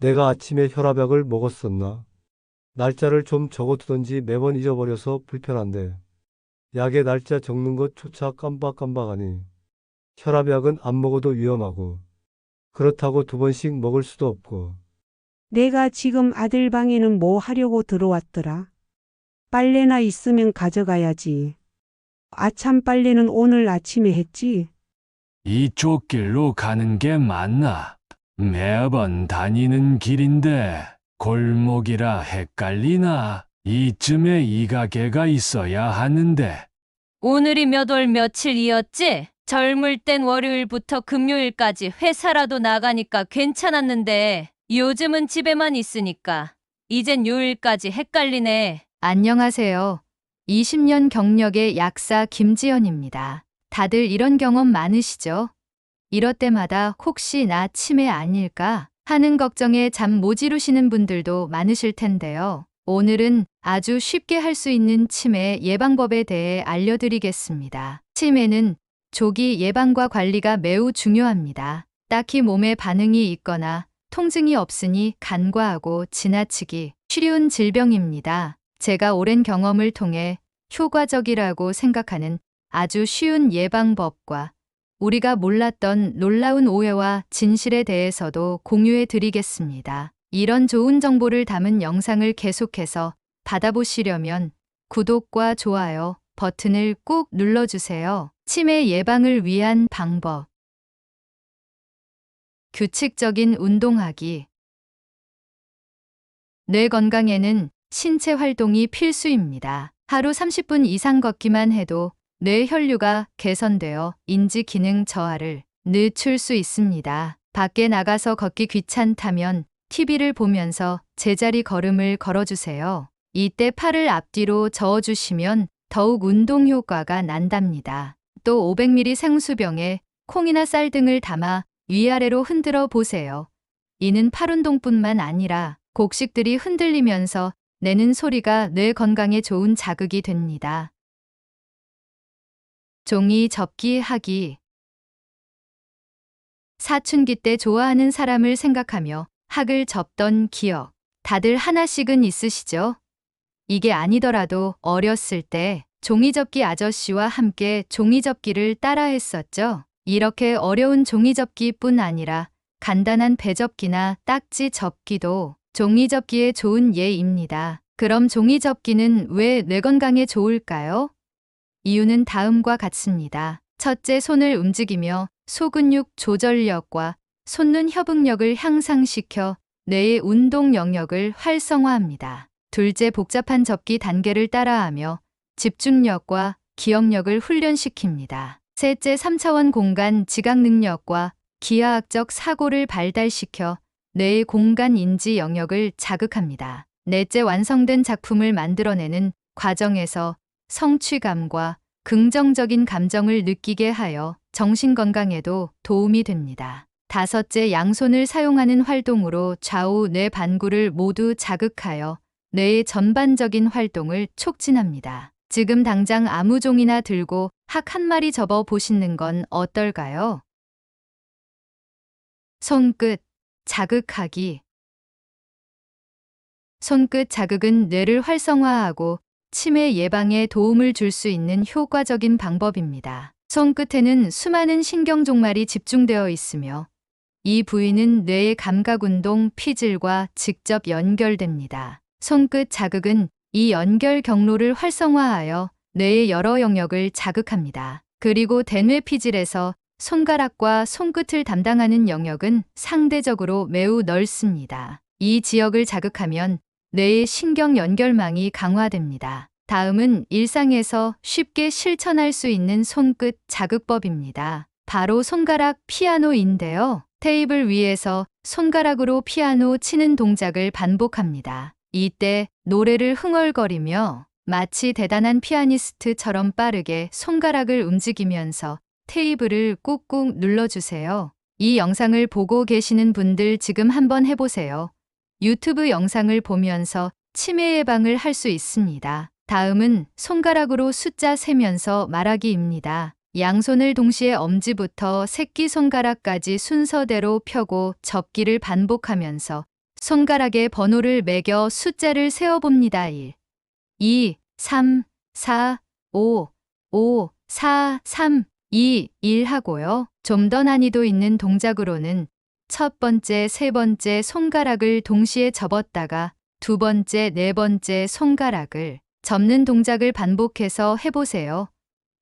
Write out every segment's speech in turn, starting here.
내가 아침에 혈압약을 먹었었나? 날짜를 좀 적어두던지 매번 잊어버려서 불편한데. 약의 날짜 적는 것조차 깜박깜박하니. 혈압약은 안 먹어도 위험하고. 그렇다고 두 번씩 먹을 수도 없고. 내가 지금 아들 방에는 뭐 하려고 들어왔더라? 빨래나 있으면 가져가야지. 아참 빨래는 오늘 아침에 했지? 이쪽 길로 가는 게 맞나? 매번 다니는 길인데 골목이라 헷갈리나? 이쯤에 이 가게가 있어야 하는데. 오늘이 몇 월 며칠이었지? 젊을 땐 월요일부터 금요일까지 회사라도 나가니까 괜찮았는데 요즘은 집에만 있으니까 이젠 요일까지 헷갈리네. 안녕하세요. 20년 경력의 약사 김지연입니다. 다들 이런 경험 많으시죠? 이럴 때마다 혹시 나 치매 아닐까 하는 걱정에 잠 못 이루시는 분들도 많으실 텐데요. 오늘은 아주 쉽게 할 수 있는 치매 예방법에 대해 알려드리겠습니다. 치매는 조기 예방과 관리가 매우 중요합니다. 딱히 몸에 반응이 있거나 통증이 없으니 간과하고 지나치기 쉬운 질병입니다. 제가 오랜 경험을 통해 효과적이라고 생각하는 아주 쉬운 예방법과 우리가 몰랐던 놀라운 오해와 진실에 대해서도 공유해 드리겠습니다. 이런 좋은 정보를 담은 영상을 계속해서 받아보시려면 구독과 좋아요 버튼을 꾹 눌러주세요. 치매 예방을 위한 방법. 규칙적인 운동하기. 뇌 건강에는 신체 활동이 필수입니다. 하루 30분 이상 걷기만 해도 뇌 혈류가 개선되어 인지 기능 저하를 늦출 수 있습니다. 밖에 나가서 걷기 귀찮다면 TV를 보면서 제자리 걸음을 걸어주세요. 이때 팔을 앞뒤로 저어주시면 더욱 운동 효과가 난답니다. 또 500ml 생수병에 콩이나 쌀 등을 담아 위아래로 흔들어 보세요. 이는 팔 운동뿐만 아니라 곡식들이 흔들리면서 내는 소리가 뇌 건강에 좋은 자극이 됩니다. 종이 접기 하기. 사춘기 때 좋아하는 사람을 생각하며 학을 접던 기억. 다들 하나씩은 있으시죠? 이게 아니더라도 어렸을 때 종이접기 아저씨와 함께 종이접기를 따라했었죠. 이렇게 어려운 종이접기뿐 아니라 간단한 배접기나 딱지 접기도 종이접기에 좋은 예입니다. 그럼 종이접기는 왜 뇌 건강에 좋을까요? 이유는 다음과 같습니다. 첫째, 손을 움직이며 소근육 조절력과 손눈 협응력을 향상시켜 뇌의 운동 영역을 활성화합니다. 둘째, 복잡한 접기 단계를 따라하며 집중력과 기억력을 훈련시킵니다. 셋째, 3차원 공간 지각 능력과 기하학적 사고를 발달시켜 뇌의 공간 인지 영역을 자극합니다. 넷째, 완성된 작품을 만들어내는 과정에서 성취감과 긍정적인 감정을 느끼게 하여 정신 건강에도 도움이 됩니다. 다섯째, 양손을 사용하는 활동으로 좌우 뇌 반구를 모두 자극하여 뇌의 전반적인 활동을 촉진합니다. 지금 당장 아무 종이나 들고 학 한 마리 접어 보시는 건 어떨까요? 손끝 자극하기. 손끝 자극은 뇌를 활성화하고 치매 예방에 도움을 줄 수 있는 효과적인 방법입니다. 손끝에는 수많은 신경종말이 집중되어 있으며 이 부위는 뇌의 감각운동 피질과 직접 연결됩니다. 손끝 자극은 이 연결 경로를 활성화하여 뇌의 여러 영역을 자극합니다. 그리고 대뇌 피질에서 손가락과 손끝을 담당하는 영역은 상대적으로 매우 넓습니다. 이 지역을 자극하면 뇌의 신경 연결망이 강화됩니다. 다음은 일상에서 쉽게 실천할 수 있는 손끝 자극법입니다. 바로 손가락 피아노인데요. 테이블 위에서 손가락으로 피아노 치는 동작을 반복합니다. 이때 노래를 흥얼거리며 마치 대단한 피아니스트처럼 빠르게 손가락을 움직이면서 테이블을 꾹꾹 눌러주세요. 이 영상을 보고 계시는 분들 지금 한번 해보세요. 유튜브 영상을 보면서 치매 예방을 할 수 있습니다. 다음은 손가락으로 숫자 세면서 말하기입니다. 양손을 동시에 엄지부터 새끼손가락까지 순서대로 펴고 접기를 반복하면서 손가락에 번호를 매겨 숫자를 세어봅니다. 1, 2, 3, 4, 5, 5, 4, 3, 2, 1 하고요. 좀 더 난이도 있는 동작으로는 첫 번째, 세 번째 손가락을 동시에 접었다가 두 번째, 네 번째 손가락을 접는 동작을 반복해서 해보세요.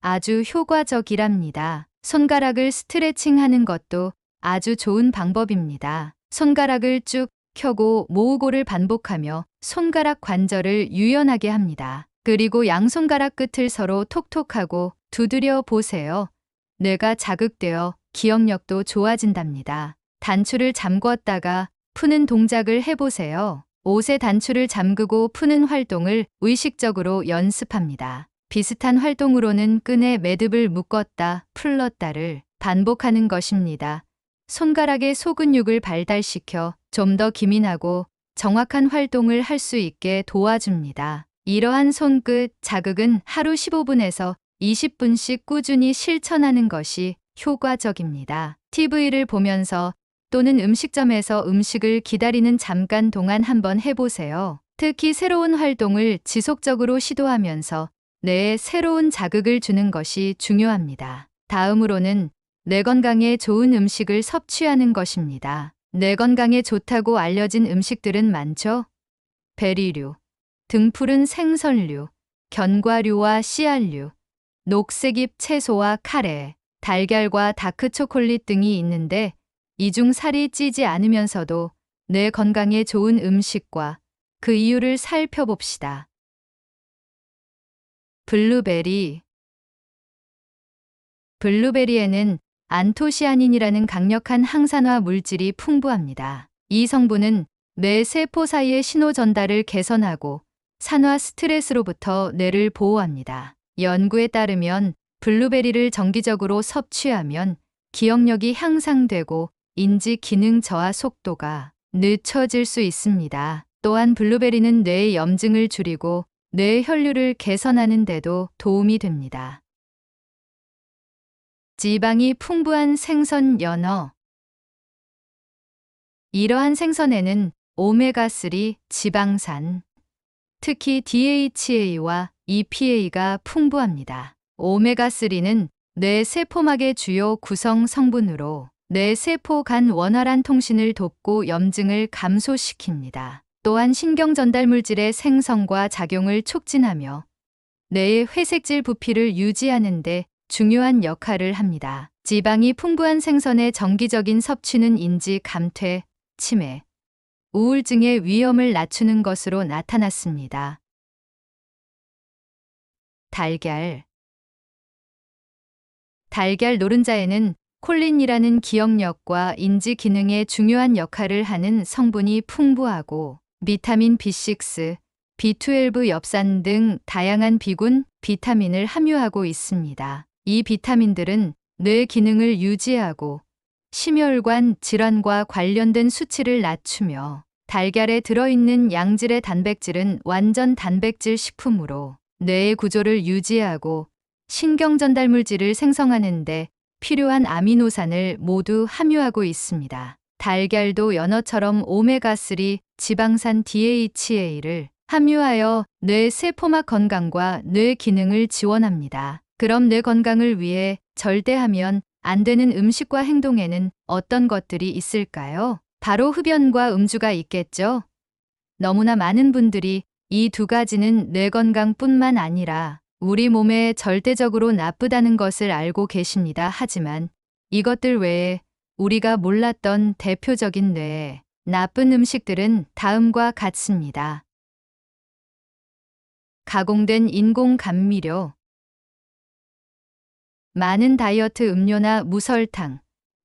아주 효과적이랍니다. 손가락을 스트레칭하는 것도 아주 좋은 방법입니다. 손가락을 쭉 켜고 모으고를 반복하며 손가락 관절을 유연하게 합니다. 그리고 양손가락 끝을 서로 톡톡하고 두드려 보세요. 뇌가 자극되어 기억력도 좋아진답니다. 단추를 잠궜다가 푸는 동작을 해보세요. 옷의 단추를 잠그고 푸는 활동을 의식적으로 연습합니다. 비슷한 활동으로는 끈에 매듭을 묶었다, 풀렀다를 반복하는 것입니다. 손가락의 소근육을 발달시켜 좀 더 기민하고 정확한 활동을 할 수 있게 도와줍니다. 이러한 손끝 자극은 하루 15분에서 20분씩 꾸준히 실천하는 것이 효과적입니다. TV를 보면서 또는 음식점에서 음식을 기다리는 잠깐 동안 한번 해보세요. 특히 새로운 활동을 지속적으로 시도하면서 뇌에 새로운 자극을 주는 것이 중요합니다. 다음으로는 뇌 건강에 좋은 음식을 섭취하는 것입니다. 뇌 건강에 좋다고 알려진 음식들은 많죠? 베리류, 등푸른 생선류, 견과류와 씨알류, 녹색잎 채소와 카레, 달걀과 다크초콜릿 등이 있는데 이 중 살이 찌지 않으면서도 뇌 건강에 좋은 음식과 그 이유를 살펴봅시다. 블루베리. 블루베리에는 안토시아닌이라는 강력한 항산화 물질이 풍부합니다. 이 성분은 뇌 세포 사이의 신호 전달을 개선하고 산화 스트레스로부터 뇌를 보호합니다. 연구에 따르면 블루베리를 정기적으로 섭취하면 기억력이 향상되고 인지 기능 저하 속도가 늦춰질 수 있습니다. 또한 블루베리는 뇌의 염증을 줄이고 뇌의 혈류를 개선하는 데도 도움이 됩니다. 지방이 풍부한 생선 연어. 이러한 생선에는 오메가3 지방산, 특히 DHA와 EPA가 풍부합니다. 오메가3는 뇌 세포막의 주요 구성 성분으로 뇌 세포 간 원활한 통신을 돕고 염증을 감소시킵니다. 또한 신경 전달 물질의 생성과 작용을 촉진하며 뇌의 회색질 부피를 유지하는 데 중요한 역할을 합니다. 지방이 풍부한 생선의 정기적인 섭취는 인지 감퇴, 치매, 우울증의 위험을 낮추는 것으로 나타났습니다. 달걀. 달걀 노른자에는 콜린이라는 기억력과 인지 기능에 중요한 역할을 하는 성분이 풍부하고 비타민 B6, B12 엽산 등 다양한 비군, 비타민을 함유하고 있습니다. 이 비타민들은 뇌 기능을 유지하고 심혈관 질환과 관련된 수치를 낮추며 달걀에 들어있는 양질의 단백질은 완전 단백질 식품으로 뇌의 구조를 유지하고 신경 전달 물질을 생성하는 데 필요한 아미노산을 모두 함유하고 있습니다. 달걀도 연어처럼 오메가3 지방산 DHA를 함유하여 뇌 세포막 건강과 뇌 기능을 지원합니다. 그럼 뇌 건강을 위해 절대 하면 안 되는 음식과 행동에는 어떤 것들이 있을까요? 바로 흡연과 음주가 있겠죠? 너무나 많은 분들이 이 두 가지는 뇌 건강뿐만 아니라 우리 몸에 절대적으로 나쁘다는 것을 알고 계십니다. 하지만 이것들 외에 우리가 몰랐던 대표적인 뇌에 나쁜 음식들은 다음과 같습니다. 가공된 인공 감미료. 많은 다이어트 음료나 무설탕,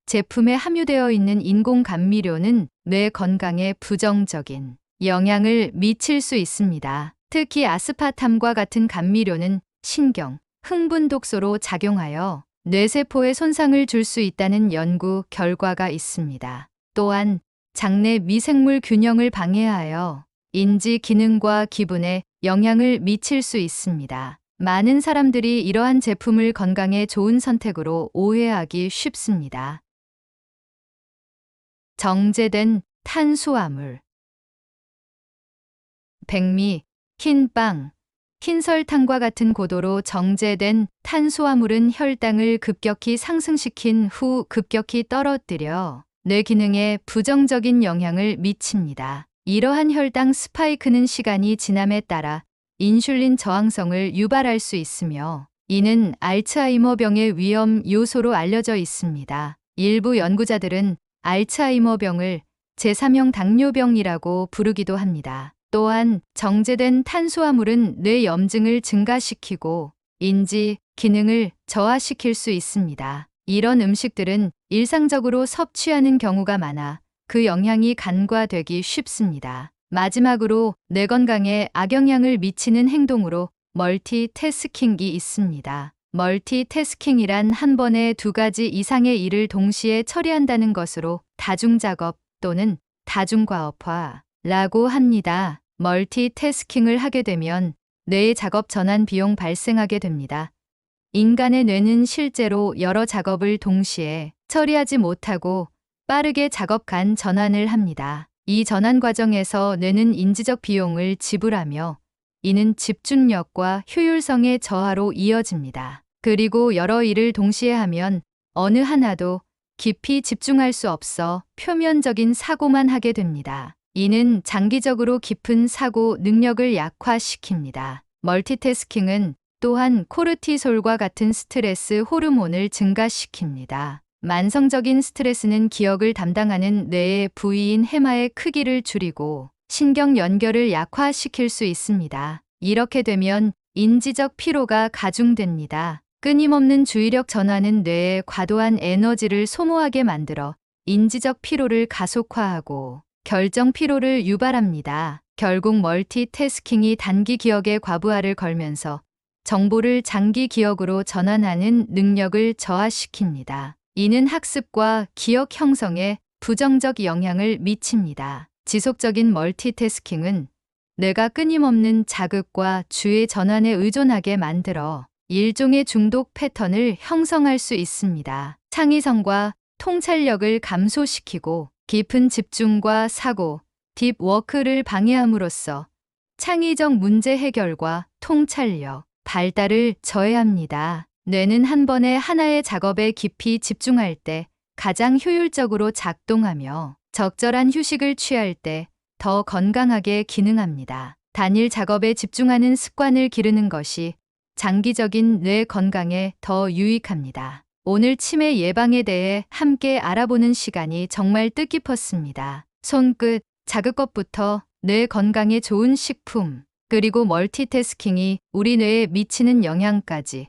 제품에 함유되어 있는 인공 감미료는 뇌 건강에 부정적인 영향을 미칠 수 있습니다. 특히 아스파탐과 같은 감미료는 신경, 흥분 독소로 작용하여 뇌세포에 손상을 줄 수 있다는 연구 결과가 있습니다. 또한 장내 미생물 균형을 방해하여 인지 기능과 기분에 영향을 미칠 수 있습니다. 많은 사람들이 이러한 제품을 건강에 좋은 선택으로 오해하기 쉽습니다. 정제된 탄수화물. 백미, 흰빵, 흰설탕과 같은 고도로 정제된 탄수화물은 혈당을 급격히 상승시킨 후 급격히 떨어뜨려 뇌 기능에 부정적인 영향을 미칩니다. 이러한 혈당 스파이크는 시간이 지남에 따라 인슐린 저항성을 유발할 수 있으며 이는 알츠하이머병의 위험 요소로 알려져 있습니다. 일부 연구자들은 알츠하이머병을 제3형 당뇨병이라고 부르기도 합니다. 또한 정제된 탄수화물은 뇌 염증을 증가시키고 인지 기능을 저하시킬 수 있습니다. 이런 음식들은 일상적으로 섭취하는 경우가 많아 그 영향이 간과되기 쉽습니다. 마지막으로 뇌 건강에 악영향을 미치는 행동으로 멀티태스킹이 있습니다. 멀티태스킹이란 한 번에 두 가지 이상의 일을 동시에 처리한다는 것으로 다중작업 또는 다중과업화라고 합니다. 멀티태스킹을 하게 되면 뇌의 작업 전환 비용 발생하게 됩니다. 인간의 뇌는 실제로 여러 작업을 동시에 처리하지 못하고 빠르게 작업 간 전환을 합니다. 이 전환 과정에서 뇌는 인지적 비용을 지불하며 이는 집중력과 효율성의 저하로 이어집니다. 그리고 여러 일을 동시에 하면 어느 하나도 깊이 집중할 수 없어 표면적인 사고만 하게 됩니다. 이는 장기적으로 깊은 사고 능력을 약화시킵니다. 멀티태스킹은 또한 코르티솔과 같은 스트레스 호르몬을 증가시킵니다. 만성적인 스트레스는 기억을 담당하는 뇌의 부위인 해마의 크기를 줄이고 신경 연결을 약화시킬 수 있습니다. 이렇게 되면 인지적 피로가 가중됩니다. 끊임없는 주의력 전환은 뇌에 과도한 에너지를 소모하게 만들어 인지적 피로를 가속화하고 결정 피로를 유발합니다. 결국 멀티태스킹이 단기 기억에 과부하를 걸면서 정보를 장기 기억으로 전환하는 능력을 저하시킵니다. 이는 학습과 기억 형성에 부정적 영향을 미칩니다. 지속적인 멀티태스킹은 뇌가 끊임없는 자극과 주의 전환에 의존하게 만들어 일종의 중독 패턴을 형성할 수 있습니다. 창의성과 통찰력을 감소시키고 깊은 집중과 사고, 딥워크를 방해함으로써 창의적 문제 해결과 통찰력, 발달을 저해합니다. 뇌는 한 번에 하나의 작업에 깊이 집중할 때 가장 효율적으로 작동하며 적절한 휴식을 취할 때 더 건강하게 기능합니다. 단일 작업에 집중하는 습관을 기르는 것이 장기적인 뇌 건강에 더 유익합니다. 오늘 치매 예방에 대해 함께 알아보는 시간이 정말 뜻깊었습니다. 손끝, 작은 것부터 뇌 건강에 좋은 식품, 그리고 멀티태스킹이 우리 뇌에 미치는 영향까지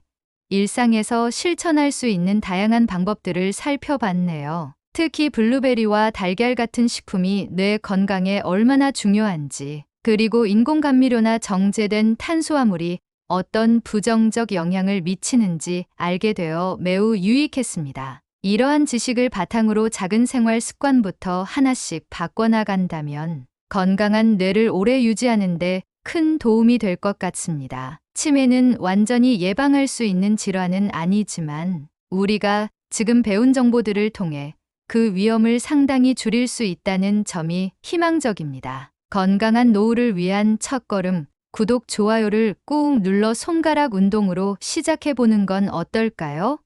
일상에서 실천할 수 있는 다양한 방법들을 살펴봤네요. 특히 블루베리와 달걀 같은 식품이 뇌 건강에 얼마나 중요한지, 그리고 인공감미료나 정제된 탄수화물이 어떤 부정적 영향을 미치는지 알게 되어 매우 유익했습니다. 이러한 지식을 바탕으로 작은 생활 습관부터 하나씩 바꿔나간다면 건강한 뇌를 오래 유지하는 데 큰 도움이 될 것 같습니다. 치매는 완전히 예방할 수 있는 질환은 아니지만 우리가 지금 배운 정보들을 통해 그 위험을 상당히 줄일 수 있다는 점이 희망적입니다. 건강한 노후를 위한 첫걸음, 구독, 좋아요를 꾹 눌러 손가락 운동으로 시작해보는 건 어떨까요?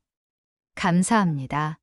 감사합니다.